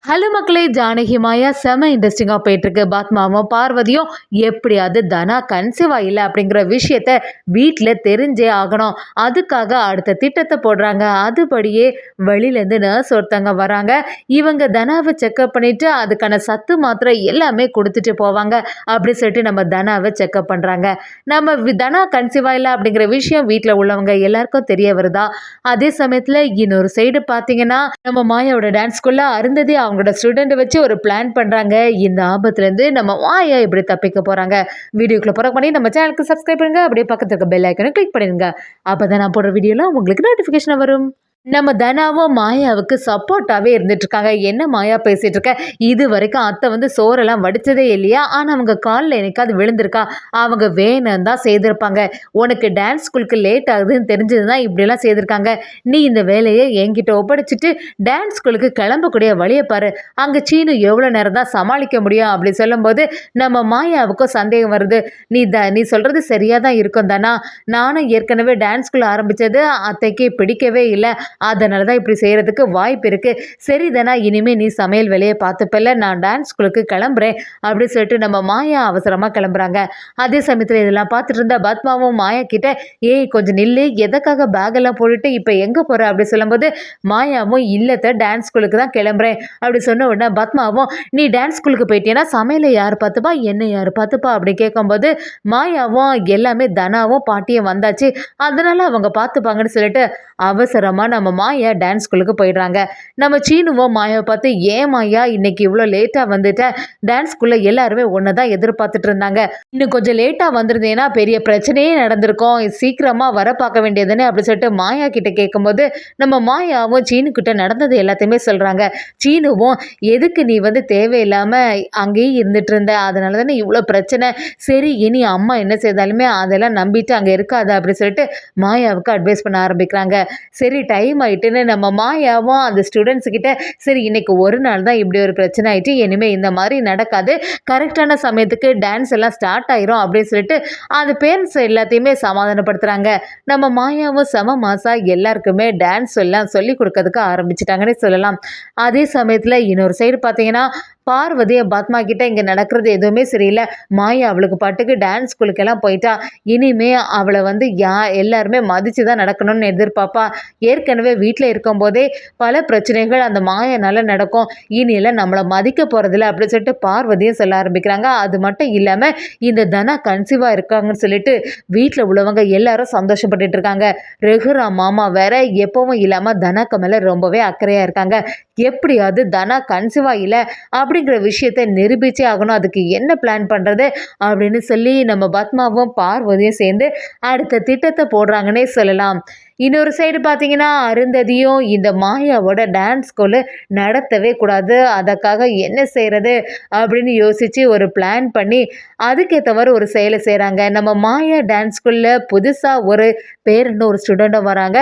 Hello மக்களே, ஜானகி மாயா செம இன்ட்ரெஸ்டிங்காக போயிட்டுருக்கு. பாத்மாவும் பார்வதியும் எப்படியாவது தனா கன்சீவ் இல்லை அப்படிங்கிற விஷயத்த வீட்டில் தெரிஞ்சே ஆகணும். அதுக்காக அடுத்த திட்டத்தை போடுறாங்க. அதுபடியே வெளியிலேருந்து நர்ஸ் ஒருத்தங்க வராங்க. இவங்க தனாவை செக்அப் பண்ணிவிட்டு அதுக்கான சத்து மாத்திரை எல்லாமே கொடுத்துட்டு போவாங்க. அப்படி சொல்லிட்டு நம்ம தனாவை செக்அப் பண்ணுறாங்க. நம்ம தனா கன்சீவ் இல்லை அப்படிங்கிற விஷயம் வீட்டில் உள்ளவங்க எல்லாருக்கும் தெரிய வருதா. அதே சமயத்தில் இன்னொரு சைடு பார்த்தீங்கன்னா நம்ம மாயாவோட டான்ஸ்குள்ளே அருந்ததி அவங்களோட ஸ்டூடெண்ட் வச்சு ஒரு பிளான் பண்ணுறாங்க. இந்த ஆபத்துலேருந்து நம்ம மாயா இப்படி தப்பிக்க போகிறாங்க. வீடியோக்குள்ளே போகிற பண்ணி நம்ம சேனலுக்கு சப்ஸ்கிரைப் பண்ணுங்கள். அப்படியே பக்கத்தில் இருக்க பெல் ஐக்கனை கிளிக் பண்ணிடுங்க. அப்போ தான் நான் போடுற வீடியோலாம் உங்களுக்கு நோட்டிஃபிகேஷன் வரும். நம்ம தனாவும் மாயாவுக்கு சப்போர்ட்டாகவே இருந்துட்டு இருக்காங்க. என்ன மாயா பேசிகிட்டு இருக்க, இது வரைக்கும் அத்தை வந்து சோறெல்லாம் வடித்ததே இல்லையா, ஆனால் அவங்க காலில் எனக்காவது விழுந்திருக்கா, அவங்க வேணும் தான் செய்திருப்பாங்க. உனக்கு டான்ஸ் ஸ்கூலுக்கு லேட் ஆகுதுன்னு தெரிஞ்சது தான் இப்படிலாம் செய்திருக்காங்க. நீ இந்த வேலையை என்கிட்ட ஒப்படைச்சிட்டு டான்ஸ் ஸ்கூலுக்கு கிளம்பக்கூடிய வழியை பாரு. அங்கே சீனு எவ்வளோ நேரம் தான் சமாளிக்க முடியும் அப்படி சொல்லும்போது நம்ம மாயாவுக்கும் சந்தேகம் வருது. நீ சொல்கிறது சரியாக தான் இருக்கும் தானா, நானும் ஏற்கனவே டான்ஸ் ஸ்கூல் ஆரம்பித்தது அத்தைக்கு பிடிக்கவே இல்லை, அதனால தான் இப்படி செய்கிறதுக்கு வாய்ப்பு இருக்குது. சரி தானா, இனிமேல் நீ சமையல் வேலையை பார்த்துப்பல, நான் டான்ஸ் ஸ்கூலுக்கு கிளம்புறேன் அப்படின்னு சொல்லிட்டு நம்ம மாயா அவசரமாக கிளம்புறாங்க. அதே சமயத்தில் இதெல்லாம் பார்த்துட்டு இருந்தா பத்மாவும் மாயா கிட்ட, ஏய் கொஞ்சம் நில்லு, எதுக்காக பேக்கெல்லாம் போட்டுட்டு இப்போ எங்கே போகிற அப்படி சொல்லும்போது மாயாவும் இல்லத்தை டான்ஸ் ஸ்கூலுக்கு தான் கிளம்புறேன் அப்படி சொன்ன உடனே பத்மாவும், நீ டான்ஸ் ஸ்கூலுக்கு போயிட்டேன்னா சமையலை யார் பார்த்துப்பா, என்ன யார் பார்த்துப்பா அப்படி கேட்கும்போது மாயாவும் எல்லாமே தனாவும் பாட்டியும் வந்தாச்சு, அதனால அவங்க பார்த்துப்பாங்கன்னு சொல்லிட்டு அவசரமாக நம்ம மாயா டான்ஸ் ஸ்கூலுக்கு போயிடுறாங்க. நம்ம சீனுவும் மாயாவை பார்த்து, ஏன் மாயா இன்னைக்கு இவ்வளோ லேட்டாக வந்துட்டேன், டான்ஸ் ஸ்கூலில் எல்லாருமே ஒன்று தான் எதிர்பார்த்துட்டு இருந்தாங்க, இன்னும் கொஞ்சம் லேட்டாக வந்திருந்தேன்னா பெரிய பிரச்சனையே நடந்திருக்கும், சீக்கிரமாக வர பார்க்க வேண்டியதுன்னு அப்படி சொல்லிட்டு மாயா கிட்ட கேட்கும்போது நம்ம மாயாவும் சீனுக்கிட்ட நடந்தது எல்லாத்தையுமே சொல்கிறாங்க. சீனுவும், எதுக்கு நீ வந்து தேவையில்லாமல் அங்கேயே இருந்துட்டு இருந்த, அதனால தானே இவ்வளோ பிரச்சனை, சரி இனி அம்மா என்ன செய்தாலுமே அதெல்லாம் நம்பிட்டு அங்கே இருக்காது அப்படி சொல்லிட்டு மாயாவுக்கு அட்வைஸ் பண்ண ஆரம்பிக்கிறாங்க. சரி டைம் ஆகிட்டுன்னு நம்ம மாயாவும் அந்த ஸ்டூடெண்ட்ஸ் கிட்ட, சரி இன்னைக்கு ஒரு நாள் தான் இப்படி ஒரு பிரச்சனை ஆகிட்டு, இனிமேல் இந்த மாதிரி நடக்காது, கரெக்டான சமயத்துக்கு டான்ஸ் எல்லாம் ஸ்டார்ட் ஆயிரும் அப்படின்னு சொல்லிட்டு அந்த பேரண்ட்ஸ் எல்லாத்தையுமே சமாதானப்படுத்துகிறாங்க. நம்ம மாயாவும் செம மாசா எல்லாருக்குமே டான்ஸ் எல்லாம் சொல்லி கொடுக்கறதுக்கு ஆரம்பிச்சிட்டாங்கன்னே சொல்லலாம். அதே சமயத்தில் இன்னொரு சைடு பார்த்தீங்கன்னா பார்வதி பத்மா கிட்ட இங்கே நடக்கிறது எதுவுமே சரியில்லை, மாயா அவளுக்கு பாட்டுக்கு டான்ஸ் ஸ்கூலுக்கெல்லாம் போயிட்டா, இனிமே அவளை வந்து எல்லாருமே மதித்து தான் நடக்கணும்னு எதிர்பார்ப்பா, ஏற்கனவே வீட்டில் இருக்கும்போதே பல பிரச்சனைகள் அந்த மாயனால நடக்கும், இனியெல்லாம் நம்மளை மதிக்க போகிறதில்ல அப்படின்னு சொல்லிட்டு பார்வதியும் சொல்ல ஆரம்பிக்கிறாங்க. அது மட்டும் இல்லாமல் இந்த தனா கன்சீவாக இருக்காங்கன்னு சொல்லிட்டு வீட்டில் உள்ளவங்க எல்லாரும் சந்தோஷப்பட்டுட்டு இருக்காங்க. ரகுராம் மாமா வேற எப்பவும் இல்லாமல் தனாக்கு மேலே ரொம்பவே அக்கறையாக இருக்காங்க. எப்படியாவது தனா கன்சீவாக இல்லை அப்படிங்கிற விஷயத்தை நிரூபிச்சே ஆகணும், அதுக்கு என்ன பிளான் பண்ணுறது அப்படின்னு சொல்லி நம்ம பத்மாவும் பார்வதியும் சேர்ந்து அடுத்த திட்டத்தை போடுறாங்கன்னே சொல்லலாம். இன்னொரு சைடு பார்த்தீங்கன்னா அருந்ததியும் இந்த மாயாவோட டான்ஸ் ஸ்கூலு நடத்தவே கூடாது, அதற்காக என்ன செய்கிறது அப்படின்னு யோசித்து ஒரு பிளான் பண்ணி அதுக்கேற்றவாறு ஒரு செயலை செய்கிறாங்க. நம்ம மாயா டான்ஸ் ஸ்கூலில் புதுசாக ஒரு பேருன்னு ஒரு ஸ்டூடெண்ட்டும் வராங்க.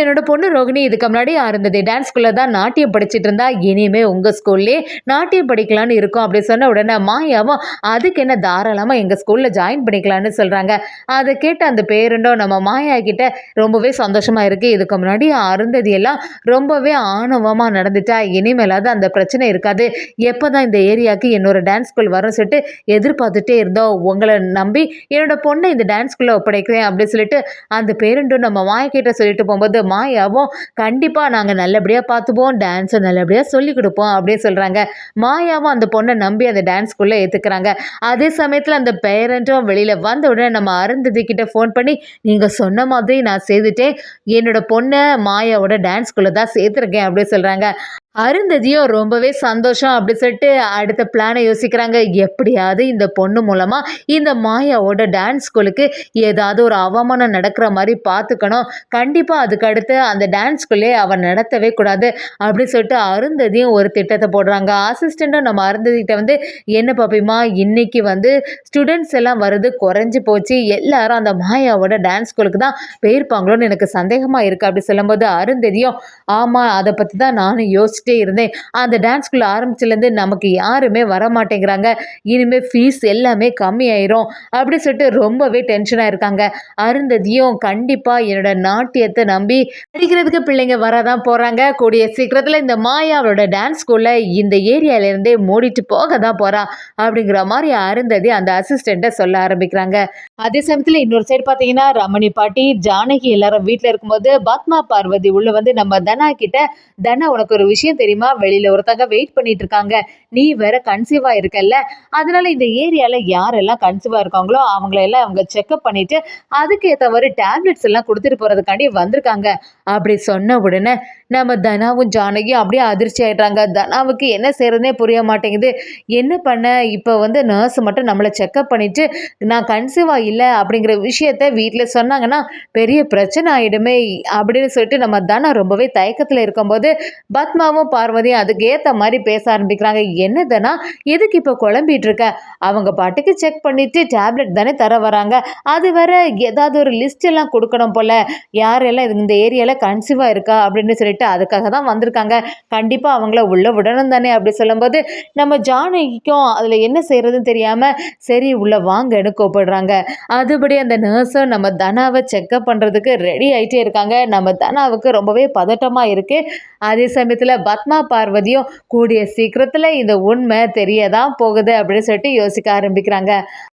என்னோட பொண்ணு ரோகிணி இதுக்கு முன்னாடி அருந்ததி டான்ஸ் ஸ்கூலில் தான் நாட்டியம் படிச்சுட்டு இருந்தா, இனிமேல் உங்கள் ஸ்கூல்லே நாட்டியம் படிக்கலான்னு இருக்கும் அப்படி சொன்ன உடனே மாயாவும், அதுக்கு என்ன தாராளமாக எங்கள் ஸ்கூலில் ஜாயின் பண்ணிக்கலான்னு சொல்கிறாங்க. அதை கேட்ட அந்த பேருண்டும் நம்ம மாயா கிட்ட ரொம்பவே சந்தோஷமாக இருக்குது, இதுக்கு முன்னாடி அருந்ததி எல்லாம் ரொம்பவே ஆணவமாக நடந்துட்டா, இனிமேலாவது அந்த பிரச்சனை இருக்காது, எப்போ தான் இந்த ஏரியாவுக்கு என்னோட டான்ஸ் ஸ்கூல் வரும்னு சொல்லிட்டு எதிர்பார்த்துட்டே இருந்தோம், உங்களை நம்பி என்னோட பொண்ணை இந்த டான்ஸ் ஸ்கூலில் ஒப்படைக்கிறேன் அப்படின்னு சொல்லிட்டு அந்த பேருண்டும் நம்ம மாயா கிட்ட சொல்லிட்டு போகும்போது மாயாவும், கண்டிப்பாக நாங்கள் நல்லபடியாக பார்த்துப்போம், டான்ஸை நல்லபடியாக சொல்லிக் கொடுப்போம் அப்படின்னு சொல்கிறாங்க. மாயாவும் அந்த பொண்ணை நம்பி அந்த டான்ஸ் ஸ்கூலில் ஏற்றுக்கிறாங்க. அதே சமயத்தில் அந்த பேரண்ட்டும் வெளியில் வந்த உடனே நம்ம அருந்ததி கிட்ட ஃபோன் பண்ணி, நீங்கள் சொன்ன மாதிரி நான் செய்துட்டேன், என்னோட பொண்ணை மாயாவோட டான்ஸ் ஸ்கூலில் தான் சேர்த்துருக்கேன் அப்படின்னு சொல்கிறாங்க. அருந்ததியும் ரொம்பவே சந்தோஷம் அப்படி சொல்லிட்டு அடுத்த பிளானை யோசிக்கிறாங்க. எப்படியாவது இந்த பொண்ணு மூலமாக இந்த மாயாவோட டான்ஸ் ஸ்கூலுக்கு ஏதாவது ஒரு அவமானம் நடக்கிற மாதிரி பார்த்துக்கணும், கண்டிப்பாக அதுக்கு அடுத்து அந்த டான்ஸ் ஸ்கூல்லே அவன் நடத்தவே கூடாது அப்படின்னு சொல்லிட்டு அருந்ததியும் ஒரு திட்டத்தை போடுறாங்க. அசிஸ்டண்ட்டும் நம்ம அருந்ததிக்கிட்ட வந்து, என்ன பாப்பிமா இன்னைக்கு வந்து ஸ்டூடெண்ட்ஸ் எல்லாம் வருது குறைஞ்சி போச்சு, எல்லாரும் அந்த மாயாவோட டான்ஸ் ஸ்கூலுக்கு தான் போயிருப்பாங்களோன்னு எனக்கு சந்தேகமாக இருக்குது அப்படி சொல்லும்போது அருந்ததியும், ஆமாம் அதை பற்றி தான் நானும் யோசிச்சிட்டேன், யோசிச்சுட்டே இருந்தேன். அந்த டான்ஸ் ஸ்கூல் ஆரம்பிச்சதுலேருந்து நமக்கு யாருமே வரமாட்டேங்கிறாங்க. இனிமே ஃபீஸ் எல்லாமே கம்மியாயிரும் அப்படி சொல்லிட்டு ரொம்பவே டென்ஷனாக இருக்காங்க. அருந்ததியும் கண்டிப்பா என்னோட நாட்டியத்தை நம்பி படிக்கிறதுக்கு பிள்ளைங்க வரதான் போறாங்க. கூடிய சீக்கிரத்தில் இந்த மாயா அவளோட டான்ஸ் ஸ்கூல்ல இந்த ஏரியால இருந்தே மூடிட்டு போக தான் போறா அப்படிங்கிற மாதிரி அருந்ததி அந்த அசிஸ்டண்ட்டை சொல்ல ஆரம்பிக்கிறாங்க. அதே சமயத்தில் இன்னொரு சைடு பார்த்தீங்கன்னா ரமணி பாட்டி ஜானகி எல்லாரும் வீட்டில் இருக்கும்போது பத்மா பார்வதி உள்ள வந்து நம்ம தனா கிட்ட, தனா உனக்கு ஒரு விஷயம் தெரியுமா, வெளியில ஒருத்தங்க வெயிட் பண்ணிட்டு இருக்காங்க, நீ வேற கன்சீவா இருக்கல்ல, அதனால இந்த ஏரியால யாரெல்லாம் கன்சீவா இருக்காங்களோ அவங்கள எல்லாம் அவங்க செக்அப் பண்ணிட்டு அதுக்கு ஏற்றவாறு டேப்லெட்ஸ் எல்லாம் கொடுத்துட்டு போறதுக்காண்டி வந்திருக்காங்க அப்படி சொன்ன உடனே நம்ம தனாவும் ஜானகியும் அப்படியே அதிர்ச்சி ஆயிடுறாங்க. தனாவுக்கு என்ன செய்யறதுனே புரிய மாட்டேங்குது. என்ன பண்ண இப்போ வந்து நர்ஸ் மட்டும் நம்மளை செக்அப் பண்ணிட்டு நான் கன்சீவா இல்லை அப்படிங்கிற விஷயத்த வீட்டில் சொன்னாங்கன்னா பெரிய பிரச்சனை ஆயிடுமே அப்படின்னு சொல்லிட்டு நம்ம தனா ரொம்பவே தயக்கத்தில் இருக்கும்போது பத்மாவும் பார்வதியும் அதுக்கு ஏற்ற மாதிரி பேச ஆரம்பிக்கிறாங்க. என்ன தனா எதுக்கு இப்போ குழம்பிட்டு இருக்க, அவங்க பாட்டுக்கு செக் பண்ணிட்டு டேப்லெட் தானே தர வராங்க, அது வேற ஏதாவது ஒரு லிஸ்ட் எல்லாம் கொடுக்கணும் போல, யாரெல்லாம் இந்த ஏரியாவில் கன்சீவாக இருக்கா அப்படின்னு சொல்லிட்டு அதுக்காக தான் வந்திருக்காங்க, கண்டிப்பாக அவங்கள உள்ள விடணும் தானே அப்படி சொல்லும்போது நம்ம ஜானகிக்கும் அதில் என்ன செய்யறதுன்னு தெரியாமல் சரி உள்ள வாங்கன்னு கூப்பிடுறாங்க. அதுபடி அந்த நர்ஸும் நம்ம தனாவை செக்அப் பண்ணுறதுக்கு ரெடி ஆகிட்டே இருக்காங்க. நம்ம தனாவுக்கு ரொம்பவே பதட்டமாக இருக்குது. அதே சமயத்தில் பத்மா பார்வதியும் கூடிய சீக்கிரத்தில் இந்த உண்மை தெரியதான் போகுது அப்படின்னு சொல்லிட்டு யோசிக்க ஆரம்பிக்கிறாங்க.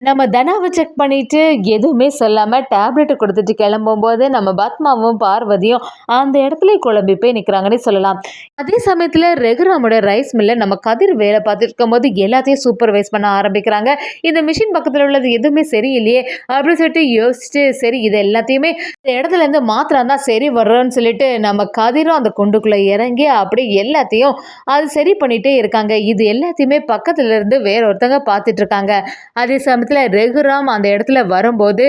நம்ம தனாவை செக் பண்ணிட்டு எதுவுமே சொல்லாமல் டேப்லெட் கொடுத்துட்டு கிளம்பும்போது நம்ம பத்மாவும் பார்வதியும் அந்த இடத்துல குழம்பி போய் நிற்கிறாங்கன்னு சொல்லலாம். அதே சமயத்தில் ரெகுராமோட ரைஸ் மில்ல நம்ம கதிர் வேலை பார்த்துட்டு இருக்கும்போது எல்லாத்தையும் சூப்பர்வைஸ் பண்ண ஆரம்பிக்கிறாங்க. இந்த மிஷின் பக்கத்தில் உள்ளது எதுவுமே சரியில்லையே அப்படின்னு சொல்லிட்டு யோசிச்சுட்டு சரி இது எல்லாத்தையுமே இந்த இடத்துல இருந்து மாத்திரம் தான் சரி வர்றோன்னு சொல்லிட்டு நம்ம கதிரும் அந்த குண்டுக்குள்ளே இறங்கி அப்படி எல்லாத்தையும் அது சரி பண்ணிட்டே இருக்காங்க. இது எல்லாத்தையுமே பக்கத்துல இருந்து வேற ஒருத்தங்க பார்த்துட்டு இருக்காங்க. அதே சமயத்தில் ரெகுராம் அந்த இடத்துல வரும்போது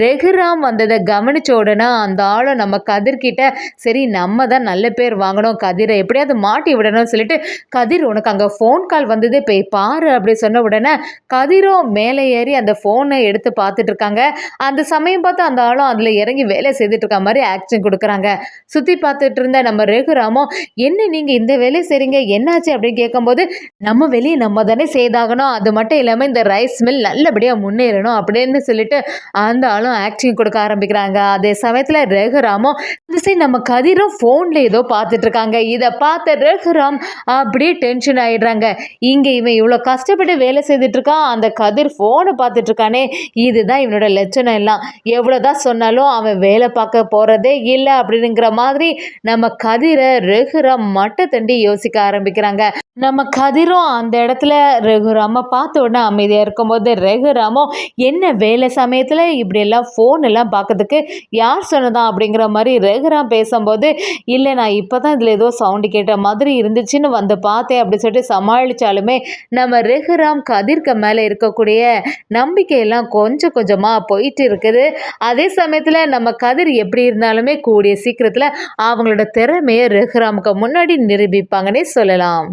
ரெகுராம் வந்ததை கவனிச்ச உடனே அந்த ஆளும் நம்ம கதிர்கிட்ட சரி நம்ம தான் நல்ல பேர் வாங்கணும், கதிரை எப்படியாவது மாட்டி விடணும்னு சொல்லிட்டு கதிர் உனக்கு அங்கே ஃபோன் கால் வந்தது போய் பாரு அப்படி சொன்ன உடனே கதிரும் மேலே ஏறி அந்த ஃபோனை எடுத்து பார்த்துட்டு இருக்காங்க. அந்த சமயம் பார்த்து அந்த ஆளும் அதில் இறங்கி வேலை செய்துட்டு இருக்க மாதிரி ஆக்ஷன் கொடுக்குறாங்க. சுற்றி பார்த்துட்டு இருந்த நம்ம ரெகுராமும் என்ன நீங்கள் இந்த வேலையை செய்றீங்க என்னாச்சு அப்படின்னு கேட்கும்போது நம்ம வெளியே நம்ம தானே செய்தாகணும், அது மட்டும் இல்லாமல் இந்த ரைஸ் மில் நல்லபடியாக முன்னேறணும் அப்படின்னு சொல்லிட்டு அந்த ஆளும் ஆக்டிங் கொடுக்க ஆரம்பிக்கிறாங்க. அதே சமயத்தில் ரெகுராமும் நம்ம கதிரும் ஃபோனில் ஏதோ பார்த்துட்டு இருக்காங்க. இதை பார்த்த ரெகுராம் அப்படியே டென்ஷன் ஆயிடுறாங்க. இங்கே இவன் இவ்வளோ கஷ்டப்பட்டு வேலை செய்துட்டு இருக்கான், அந்த கதிர் ஃபோனை பார்த்துட்டு இருக்கானே, இதுதான் இவனோட லட்சணம் எல்லாம், எவ்வளோதான் சொன்னாலும் அவன் வேலை பார்க்க போகிறதே இல்லை அப்படிங்கிற மாதிரி நம்ம கதிரை ரெகுராம் மட்டை தண்டி யோசிக்க ஆரம்பிக்கிறாங்க. நம்ம கதிரும் அந்த இடத்துல ரெகுராம பார்த்த உடனே அமைதியாக இருக்கும்போது ரெகுராமும் என்ன வேலை சமயத்தில் இப்படியெல்லாம் ஃபோன் எல்லாம் பார்க்கறதுக்கு யார் சொன்னதான் அப்படிங்கிற மாதிரி ரெகுராம் பேசும்போது இல்லை நான் இப்போ தான் இதில் ஏதோ சவுண்டு கேட்ட மாதிரி இருந்துச்சுன்னு வந்து பார்த்தேன் அப்படி சொல்லிட்டு சமாளித்தாலுமே நம்ம ரெகுராம் கதிர்க்கு மேலே இருக்கக்கூடிய நம்பிக்கையெல்லாம் கொஞ்சம் கொஞ்சமாக போயிட்டு இருக்குது. அதே சமயத்தில் நம்ம கதிர் எப்படி இருந்தாலுமே கூடிய சீக்கிரத்தில் அவங்களோட திறமையை ரெகுராமுக்கு முன்னாடி நிரூபிப்பாங்கன்னே சொல்லலாம்.